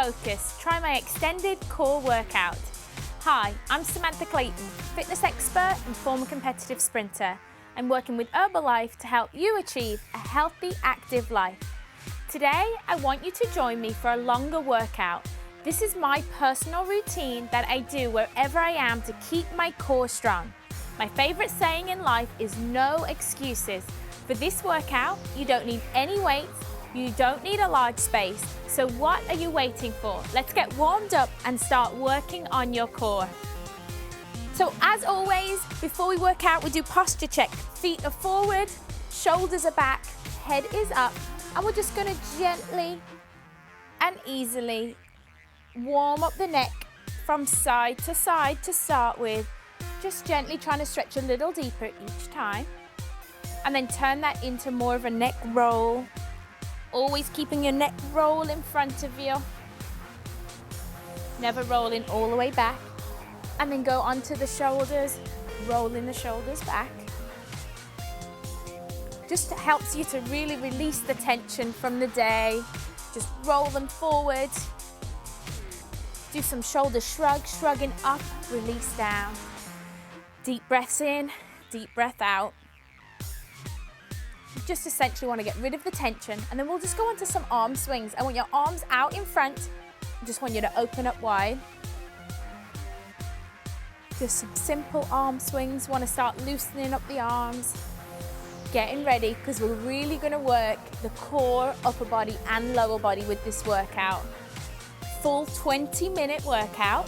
focus, try my extended core workout. Hi, I'm Samantha Clayton, fitness expert and former competitive sprinter. I'm working with Herbalife to help you achieve a healthy, active life. Today, I want you to join me for a longer workout. This is my personal routine that I do wherever I am to keep my core strong. My favorite saying in life is no excuses. For this workout, you don't need any weights, you don't need a large space. So what are you waiting for? Let's get warmed up and start working on your core. So as always, before we work out, we do posture check. Feet are forward, shoulders are back, head is up, and we're just gonna gently and easily warm up the neck from side to start with. Just gently trying to stretch a little deeper each time. And then turn that into more of a neck roll. Always keeping your neck roll in front of you. Never rolling all the way back. And then go onto the shoulders, rolling the shoulders back. Just helps you to really release the tension from the day. Just roll them forward. Do some shoulder shrugs, shrugging up, release down. Deep breaths in, deep breath out. You just essentially want to get rid of the tension, and then we'll just go on to some arm swings. I want your arms out in front. I just want you to open up wide. Just some simple arm swings. Want to start loosening up the arms. Getting ready, because we're really going to work the core, upper body and lower body with this workout. Full 20-minute workout.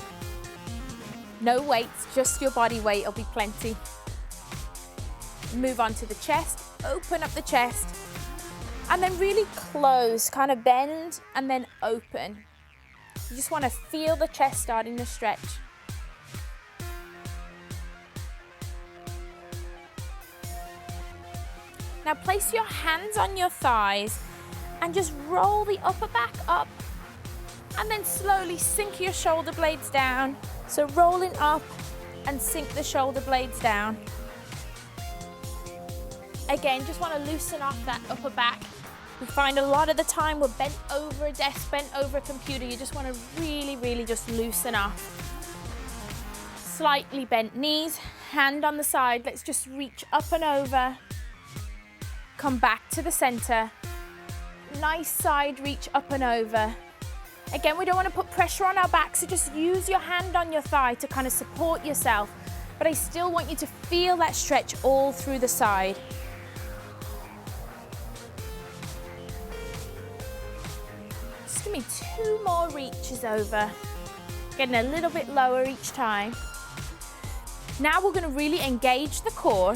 No weights, just your body weight will be plenty. Move on to the chest, open up the chest, and then really close, kind of bend and then open. You just want to feel the chest starting to stretch. Now place your hands on your thighs and just roll the upper back up, and then slowly sink your shoulder blades down. So rolling up and sink the shoulder blades down. Again, just want to loosen off that upper back. We find a lot of the time we're bent over a desk, bent over a computer. You just want to really just loosen off. Slightly bent knees, hand on the side. Let's just reach up and over. Come back to the center. Nice side reach up and over. Again, we don't want to put pressure on our back, so just use your hand on your thigh to kind of support yourself. But I still want you to feel that stretch all through the side. Just give me 2 more reaches over. Getting a little bit lower each time. Now we're going to really engage the core.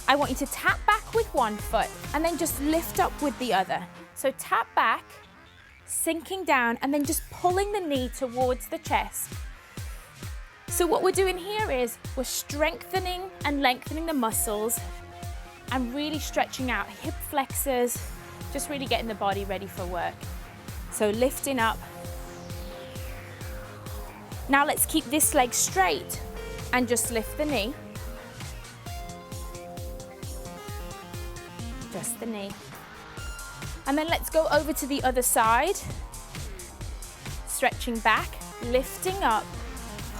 I want you to tap back with one foot and then just lift up with the other. So tap back, sinking down, and then just pulling the knee towards the chest. So what we're doing here is we're strengthening and lengthening the muscles and really stretching out hip flexors, just really getting the body ready for work. So lifting up. Now let's keep this leg straight and just lift the knee. Just the knee. And then let's go over to the other side. Stretching back, lifting up,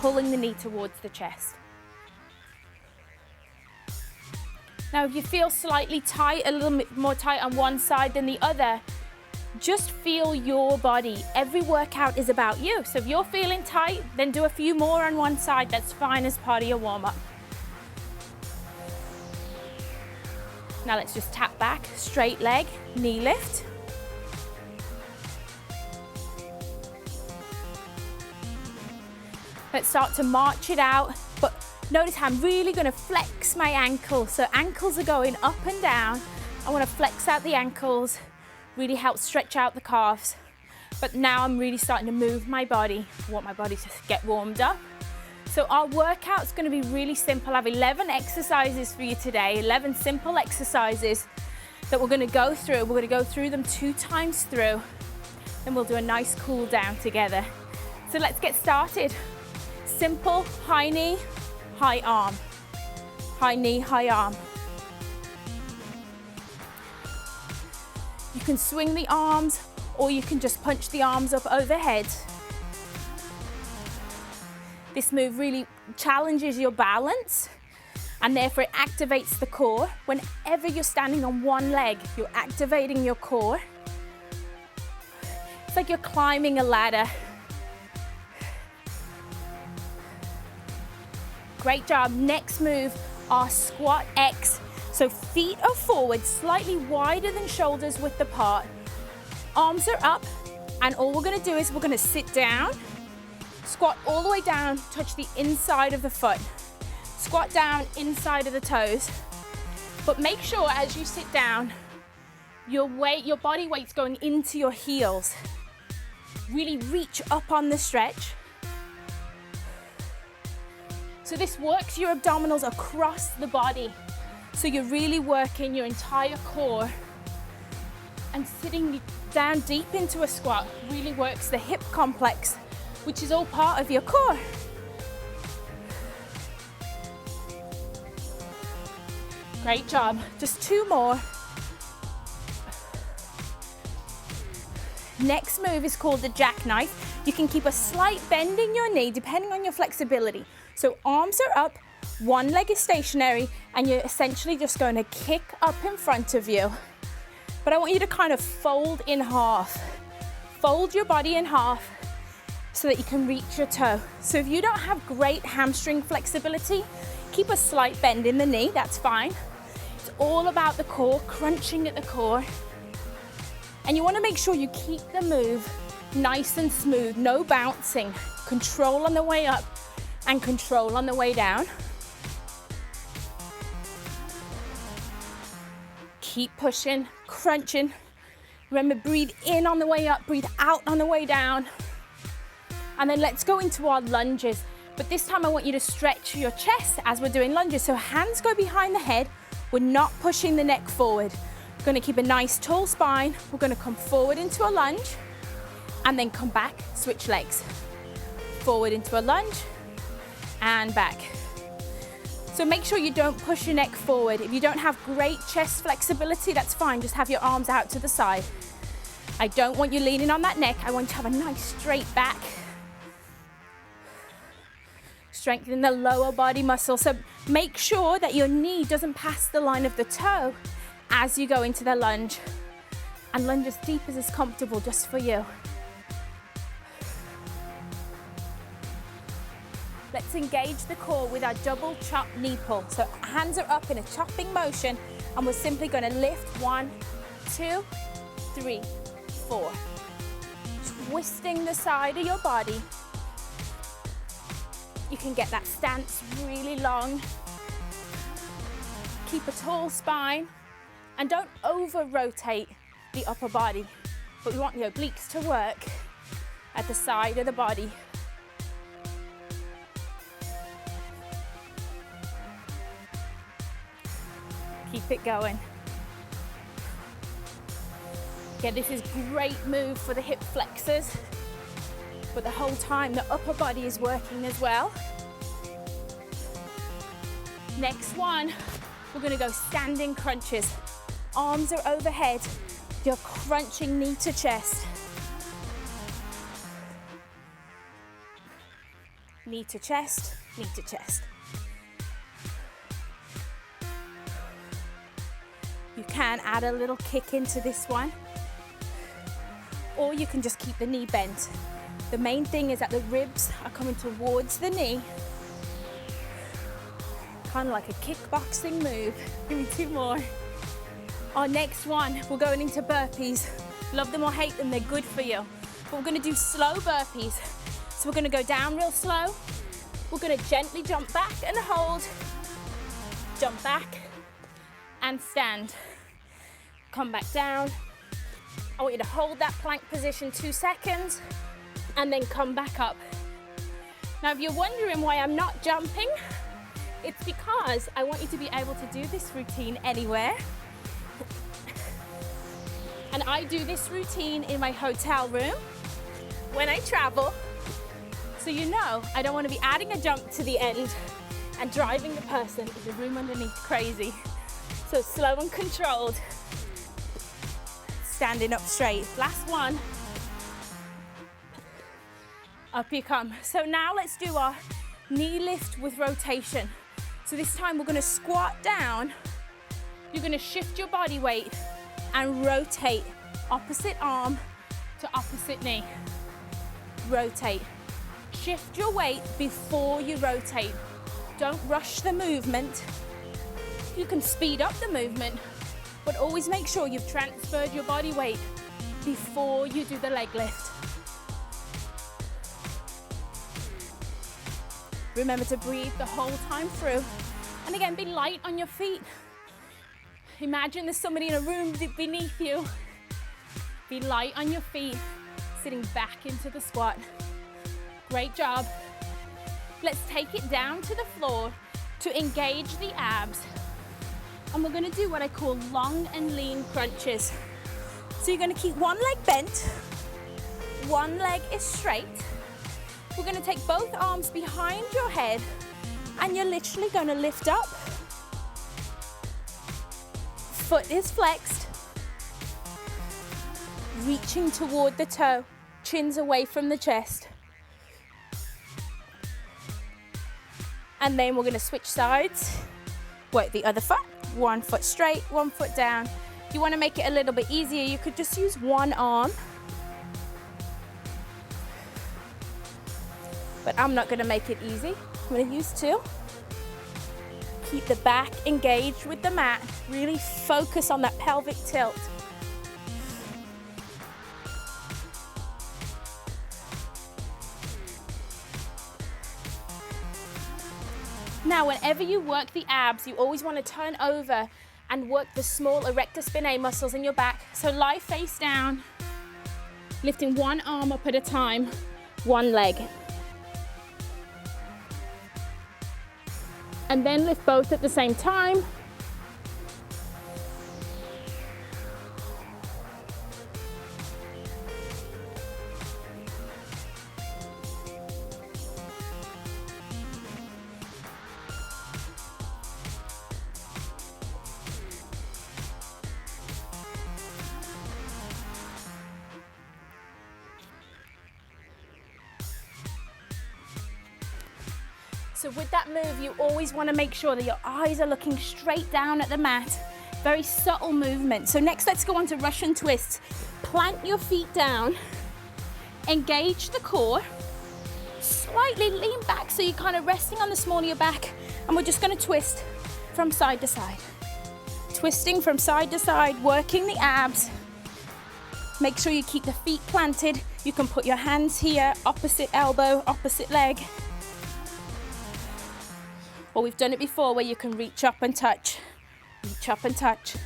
pulling the knee towards the chest. Now if you feel slightly tight, a little bit more tight on one side than the other, just feel your body. Every workout is about you. So if you're feeling tight, then do a few more on one side. That's fine as part of your warm-up. Now let's just tap back, straight leg, knee lift. Let's start to march it out, but notice how I'm really going to flex my ankles. So ankles are going up and down. I want to flex out the ankles, really help stretch out the calves. But now I'm really starting to move my body. I want my body to get warmed up. So our workout's going to be really simple. I have 11 exercises for you today, 11 simple exercises that we're going to go through. We're going to go through them 2 times through, then we'll do a nice cool down together. So let's get started. Simple, high knee, high arm. High knee, high arm. You can swing the arms, or you can just punch the arms up overhead. This move really challenges your balance and therefore it activates the core. Whenever you're standing on one leg, you're activating your core. It's like you're climbing a ladder. Great job. Next move, our squat X. So feet are forward, slightly wider than shoulders width apart. Arms are up, and all we're gonna do is we're gonna sit down, squat all the way down, touch the inside of the foot. Squat down, inside of the toes. But make sure as you sit down, your body weight's going into your heels. Really reach up on the stretch. So this works your abdominals across the body. So you're really working your entire core, and sitting down deep into a squat really works the hip complex, which is all part of your core. Great job. Just 2 more. Next move is called the jackknife. You can keep a slight bend in your knee depending on your flexibility. So arms are up, one leg is stationary, and you're essentially just going to kick up in front of you. But I want you to kind of fold in half. Fold your body in half so that you can reach your toe. So if you don't have great hamstring flexibility, keep a slight bend in the knee, that's fine. It's all about the core, crunching at the core. And you want to make sure you keep the move nice and smooth, no bouncing. Control on the way up and control on the way down. Keep pushing, crunching. Remember, breathe in on the way up, breathe out on the way down. And then let's go into our lunges. But this time I want you to stretch your chest as we're doing lunges. So hands go behind the head. We're not pushing the neck forward. We're going to keep a nice tall spine. We're going to come forward into a lunge and then come back, switch legs. Forward into a lunge and back. So make sure you don't push your neck forward. If you don't have great chest flexibility, that's fine. Just have your arms out to the side. I don't want you leaning on that neck. I want you to have a nice straight back. Strengthen the lower body muscle. So make sure that your knee doesn't pass the line of the toe as you go into the lunge. And lunge as deep as is comfortable just for you. Let's engage the core with our double chop knee pull. So hands are up in a chopping motion, and we're simply going to lift 1, 2, 3, 4. Twisting the side of your body. You can get that stance really long. Keep a tall spine, and don't over-rotate the upper body, but we want the obliques to work at the side of the body. Keep it going. Okay, this is great move for the hip flexors, but the whole time the upper body is working as well. Next one, we're gonna go standing crunches. Arms are overhead. You're crunching knee to chest. Knee to chest, knee to chest. You can add a little kick into this one, or you can just keep the knee bent. The main thing is that the ribs are coming towards the knee, kind of like a kickboxing move. Give me 2 more. Our next one, we're going into burpees. Love them or hate them, they're good for you. But we're gonna do slow burpees. So we're gonna go down real slow. We're gonna gently jump back and hold. Jump back and stand. Come back down. I want you to hold that plank position 2 seconds and then come back up. Now, if you're wondering why I'm not jumping, it's because I want you to be able to do this routine anywhere. And I do this routine in my hotel room when I travel. So you know, I don't want to be adding a jump to the end and driving the person in the room underneath crazy. So slow and controlled. Standing up straight. Last one. Up you come. So now let's do our knee lift with rotation. So this time we're gonna squat down. You're gonna shift your body weight and rotate opposite arm to opposite knee. Rotate. Shift your weight before you rotate. Don't rush the movement. You can speed up the movement, but always make sure you've transferred your body weight before you do the leg lift. Remember to breathe the whole time through. And again, be light on your feet. Imagine there's somebody in a room beneath you. Be light on your feet, sitting back into the squat. Great job. Let's take it down to the floor to engage the abs. And we're gonna do what I call long and lean crunches. So you're gonna keep one leg bent, one leg is straight. We're gonna take both arms behind your head and you're literally gonna lift up. Foot is flexed. Reaching toward the toe, chins away from the chest. And then we're gonna switch sides. Work the other foot, one foot straight, one foot down. If you wanna make it a little bit easier, you could just use one arm. But I'm not gonna make it easy. I'm gonna use two. Keep the back engaged with the mat. Really focus on that pelvic tilt. Now, whenever you work the abs, you always want to turn over and work the small erector spinae muscles in your back. So lie face down, lifting one arm up at a time, one leg. And then lift both at the same time. So with that move, you always want to make sure that your eyes are looking straight down at the mat. Very subtle movement. So next, let's go on to Russian twists. Plant your feet down, engage the core, slightly lean back so you're kind of resting on the small of your back, and we're just going to twist from side to side. Twisting from side to side, working the abs. Make sure you keep the feet planted. You can put your hands here, opposite elbow, opposite leg. Or we've done it before where you can reach up and touch. Reach up and touch.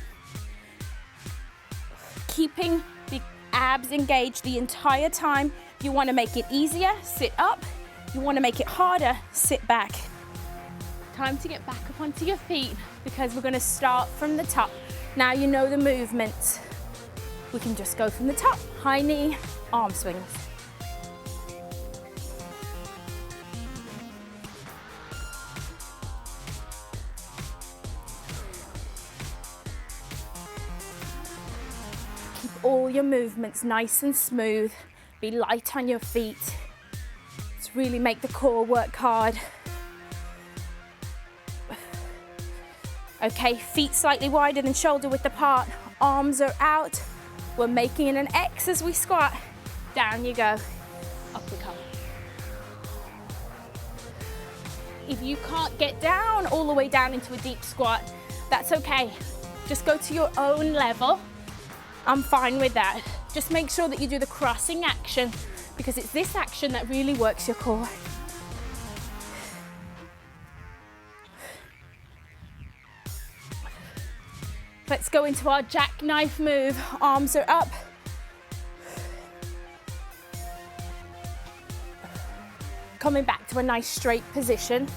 Keeping the abs engaged the entire time. You want to make it easier, sit up. You want to make it harder, sit back. Time to get back up onto your feet because we're going to start from the top. Now you know the movements. We can just go from the top. High knee, arm swings. All your movements nice and smooth. Be light on your feet. Let's really make the core work hard. Okay, feet slightly wider than shoulder width apart. Arms are out. We're making an X as we squat. Down you go. Up we come. If you can't get down all the way down into a deep squat, that's okay. Just go to your own level. I'm fine with that. Just make sure that you do the crossing action because it's this action that really works your core. Let's go into our jackknife move. Arms are up. Coming back to a nice straight position.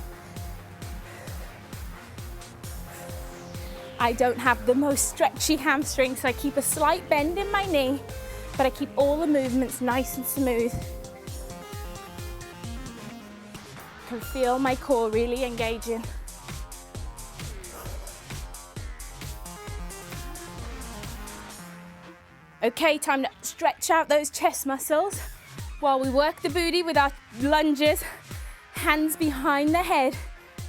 I don't have the most stretchy hamstring, so I keep a slight bend in my knee, but I keep all the movements nice and smooth. I can feel my core really engaging. Okay, time to stretch out those chest muscles while we work the booty with our lunges. Hands behind the head,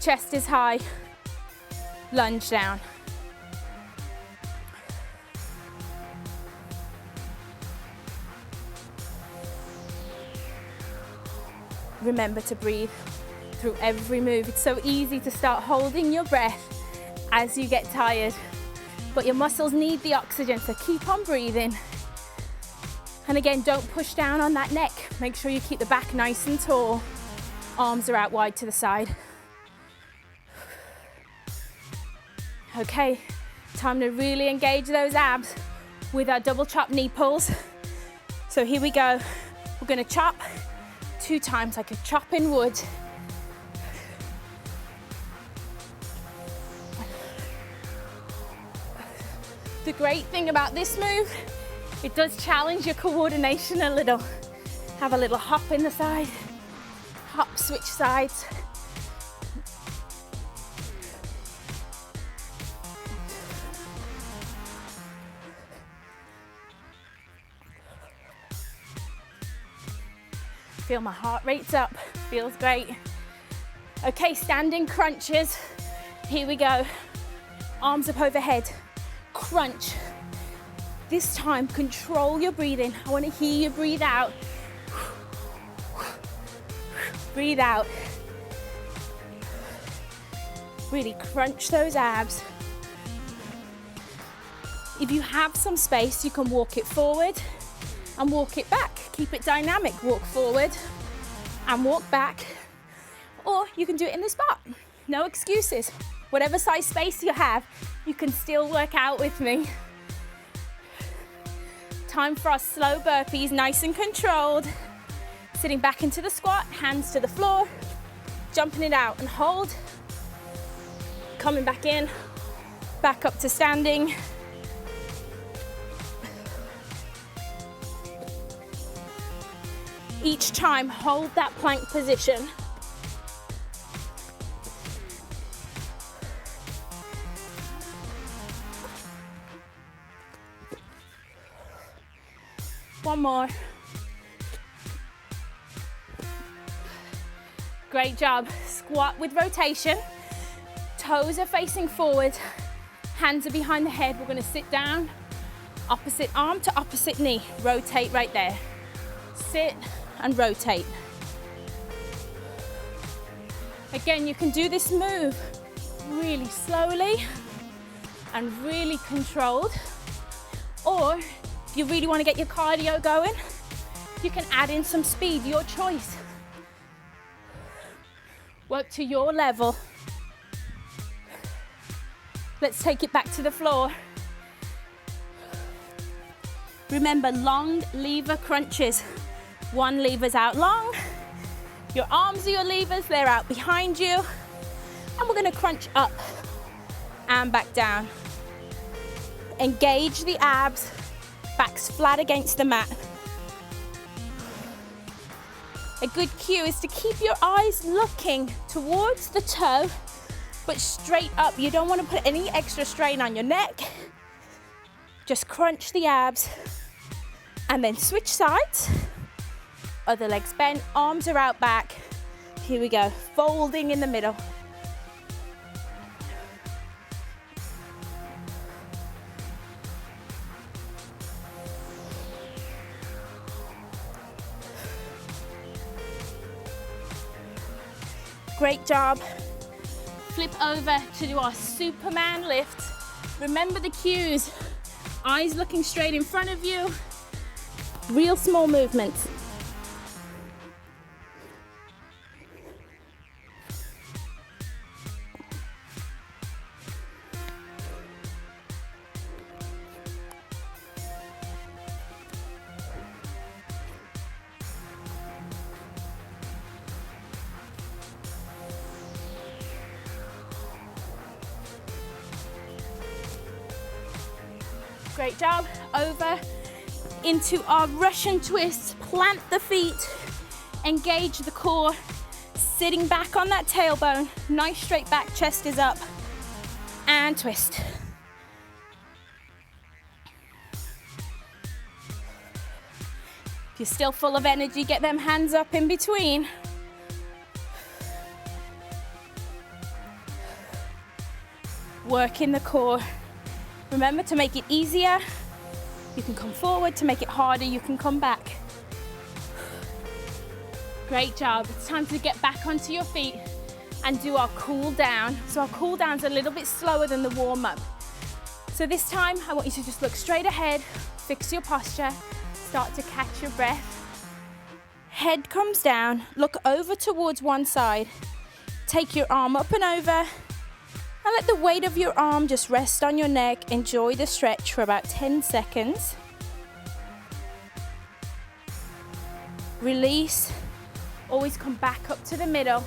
chest is high. Lunge down. Remember to breathe through every move. It's so easy to start holding your breath as you get tired, but your muscles need the oxygen, so keep on breathing. And again, don't push down on that neck. Make sure you keep the back nice and tall. Arms are out wide to the side. Okay, time to really engage those abs with our double chop knee pulls. So here we go. We're gonna chop 2 times like a chopping wood. The great thing about this move, it does challenge your coordination a little. Have a little hop in the side, hop, switch sides. Feel my heart rate's up, feels great. Okay, standing crunches. Here we go. Arms up overhead, crunch. This time, control your breathing. I want to hear you breathe out. Breathe out. Really crunch those abs. If you have some space, you can walk it forward and walk it back. Keep it dynamic. Walk forward and walk back. Or you can do it in the spot. No excuses. Whatever size space you have, you can still work out with me. Time for our slow burpees, nice and controlled. Sitting back into the squat, hands to the floor, jumping it out and hold. Coming back in, back up to standing. Each time, hold that plank position. One more. Great job. Squat with rotation. Toes are facing forward. Hands are behind the head. We're going to sit down. Opposite arm to opposite knee. Rotate right there. Sit and rotate. Again, you can do this move really slowly and really controlled. Or if you really want to get your cardio going, you can add in some speed, your choice. Work to your level. Let's take it back to the floor. Remember, long lever crunches. One lever's out long. Your arms are your levers, they're out behind you. And we're gonna crunch up and back down. Engage the abs, backs flat against the mat. A good cue is to keep your eyes looking towards the toe, but straight up. You don't want to put any extra strain on your neck. Just crunch the abs and then switch sides. Other legs bent, arms are out back. Here we go, folding in the middle. Great job. Flip over to do our Superman lift. Remember the cues. Eyes looking straight in front of you. Real small movements. Great job. Over into our Russian twist. Plant the feet, engage the core, sitting back on that tailbone. Nice straight back, chest is up, and twist. If you're still full of energy, get them hands up in between. working the core. Remember to make it easier, you can come forward. To make it harder, you can come back. Great job. It's time to get back onto your feet and do our cool down. So our cool down's a little bit slower than the warm up. So this time, I want you to just look straight ahead, fix your posture, start to catch your breath. Head comes down, look over towards one side. Take your arm up and over, and let the weight of your arm just rest on your neck. Enjoy the stretch for about 10 seconds. Release. Always come back up to the middle,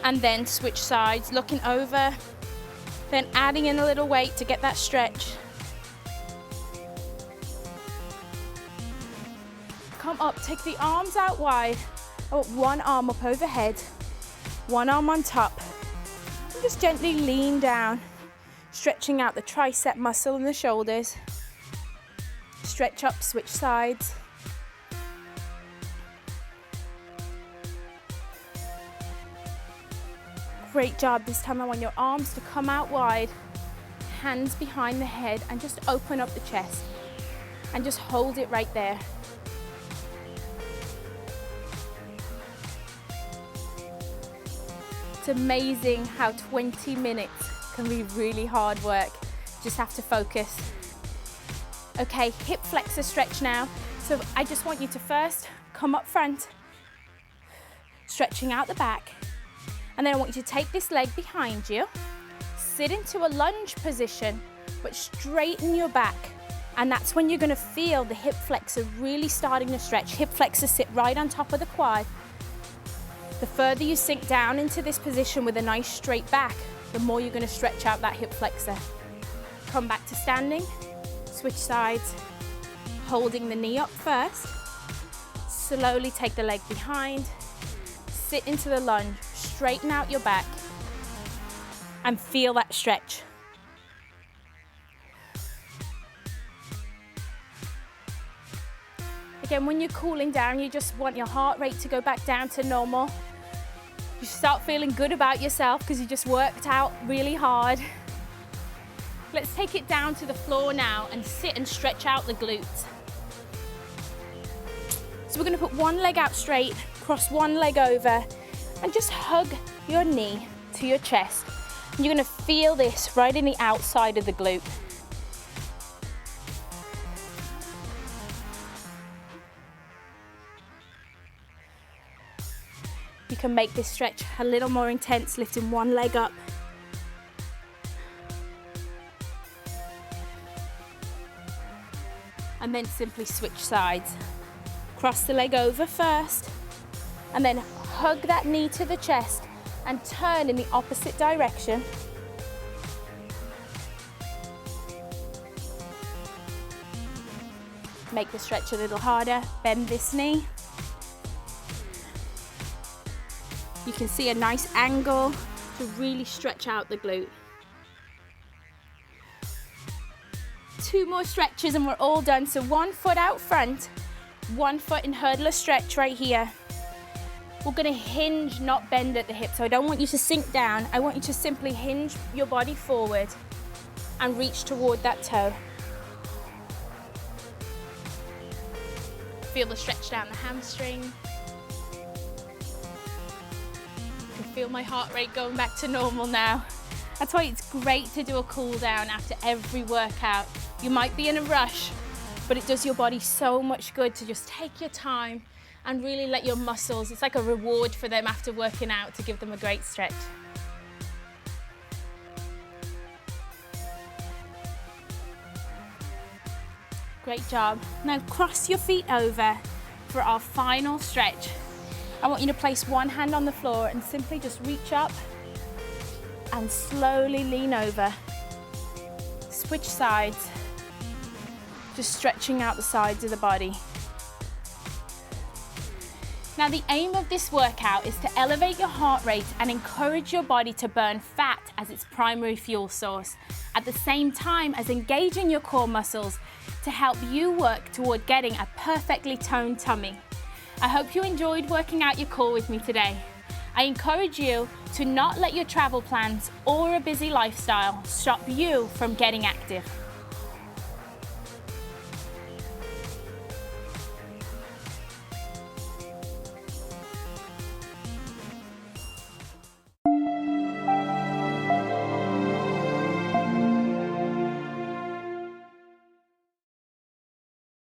and then switch sides, looking over, then adding in a little weight to get that stretch. Come up, take the arms out wide. I want one arm up overhead, one arm on top. And just gently lean down, stretching out the tricep muscle and the shoulders. Stretch up, switch sides. Great job. This time I want your arms to come out wide, hands behind the head, and just open up the chest. And just hold it right there. It's amazing how 20 minutes can be really hard work. Just have to focus. Okay, hip flexor stretch now. So I just want you to first come up front, stretching out the back. And then I want you to take this leg behind you, sit into a lunge position, but straighten your back. And that's when you're gonna feel the hip flexor really starting to stretch. Hip flexor sit right on top of the quad. The further you sink down into this position with a nice straight back, the more you're gonna stretch out that hip flexor. Come back to standing, switch sides, holding the knee up first. Slowly take the leg behind, sit into the lunge, straighten out your back, and feel that stretch. Again, when you're cooling down, you just want your heart rate to go back down to normal. You start feeling good about yourself because you just worked out really hard. Let's take it down to the floor now and sit and stretch out the glutes. So we're going to put one leg out straight, cross one leg over, and just hug your knee to your chest. And you're going to feel this right in the outside of the glute. You can make this stretch a little more intense, lifting one leg up. And then simply switch sides. Cross the leg over first, and then hug that knee to the chest and turn in the opposite direction. Make the stretch a little harder, bend this knee. You can see a nice angle to really stretch out the glute. 2 more stretches and we're all done. So 1 foot out front, 1 foot in hurdler stretch right here. We're gonna hinge, not bend at the hip. So I don't want you to sink down. I want you to simply hinge your body forward and reach toward that toe. Feel the stretch down the hamstring. I can feel my heart rate going back to normal now. That's why it's great to do a cool down after every workout. You might be in a rush, but it does your body so much good to just take your time and really let your muscles, it's like a reward for them after working out to give them a great stretch. Great job. Now cross your feet over for our final stretch. I want you to place one hand on the floor and simply just reach up and slowly lean over. Switch sides. Just stretching out the sides of the body. Now the aim of this workout is to elevate your heart rate and encourage your body to burn fat as its primary fuel source, at the same time as engaging your core muscles to help you work toward getting a perfectly toned tummy. I hope you enjoyed working out your core with me today. I encourage you to not let your travel plans or a busy lifestyle stop you from getting active.